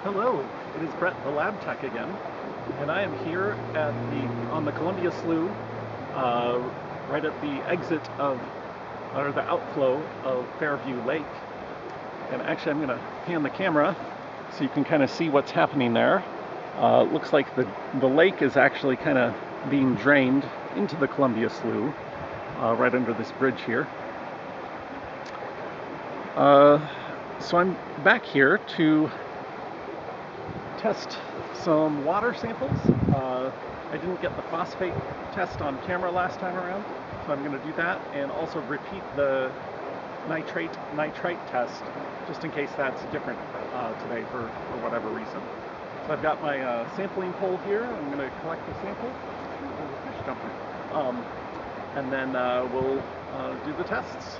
Hello, it is Brett the Lab Tech again, and I am here on the Columbia Slough, right at the exit of, or the outflow of Fairview Lake. And actually I'm going to pan the camera so you can kind of see what's happening there. It looks like the lake is actually kind of being drained into the Columbia Slough, right under this bridge here. So I'm back here to test some water samples. I didn't get the phosphate test on camera last time around, so I'm going to do that and also repeat the nitrite test just in case that's different today for whatever reason. So I've got my sampling pole here. I'm going to collect the sample. There's a fish jumping. And then we'll do the tests.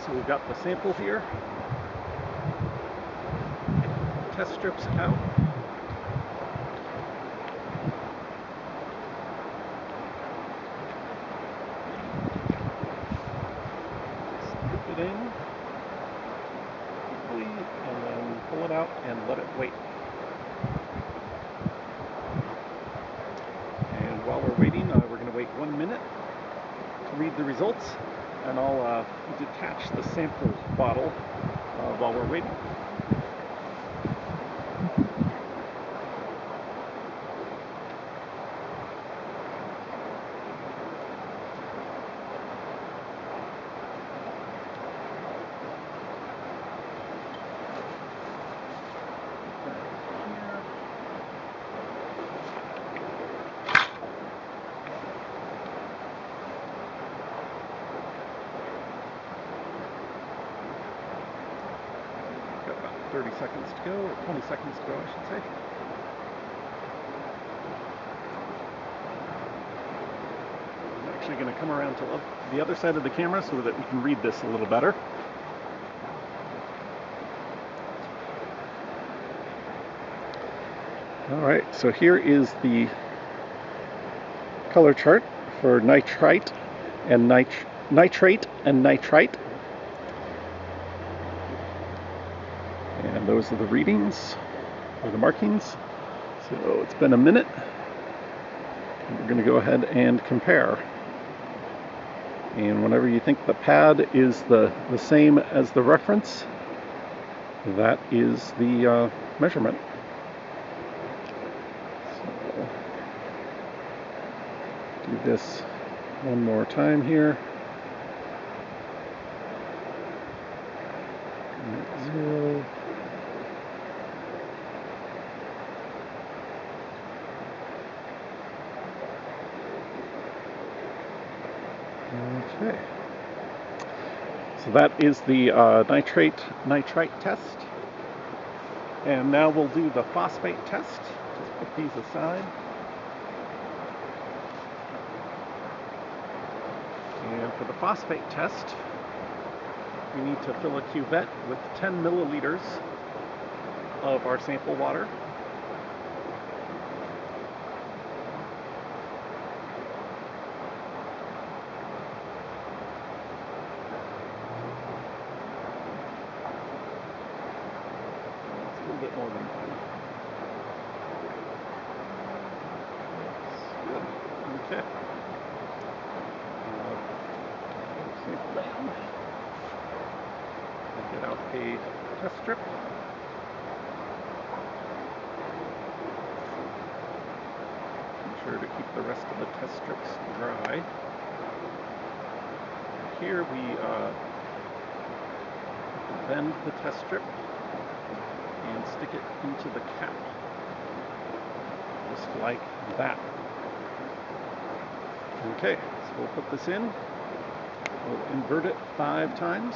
So we've got the sample here. Test strips out. Scoop it in quickly and then pull it out and let it wait. And while we're waiting, we're going to wait 1 minute to read the results, and I'll detach the sample bottle while we're waiting. Got about 30 seconds to go, or 20 seconds to go, I should say. I'm actually going to come around to the other side of the camera so that we can read this a little better. Alright, so here is the color chart for nitrite and nitrate and nitrite. And those are the readings, or the markings. So it's been a minute. And we're going to go ahead and compare. And whenever you think the pad is the same as the reference, that is the measurement. So do this one more time here. 0. Okay, so that is the nitrite test, and now we'll do the phosphate test. Just put these aside, and for the phosphate test we need to fill a cuvette with 10 milliliters of our sample water. A little bit more than 10. That's good. Okay. Sample down. And get out a test strip. Make sure to keep the rest of the test strips dry. And here we bend the test strip and stick it into the cap, just like that. Okay, so we'll put this in. We'll invert it 5 times.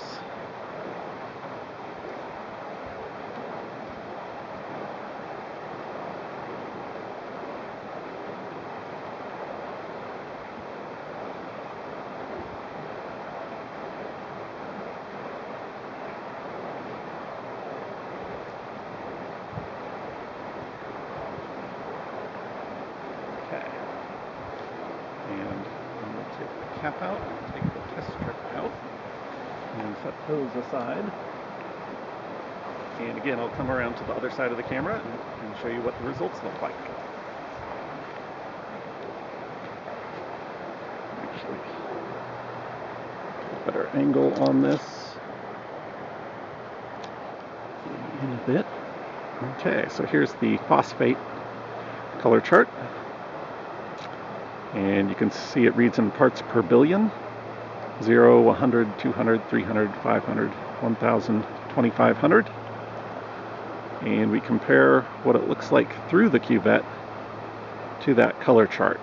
cap out, take the test strip out, and set those aside. And again, I'll come around to the other side of the camera and show you what the results look like. Actually, better angle on this in a bit. Okay, so here's the phosphate color chart. And you can see it reads in parts per billion. 0, 100, 200, 300, 500, 1,000, 2,500. And we compare what it looks like through the cuvette to that color chart.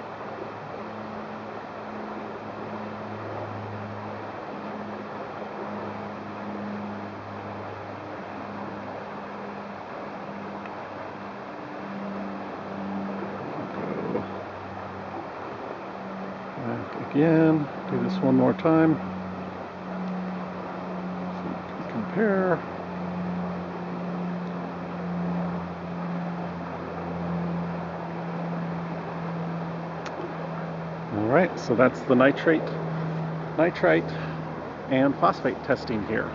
Go back again, do this one more time. So we can compare. Alright, so that's the nitrite, and phosphate testing here.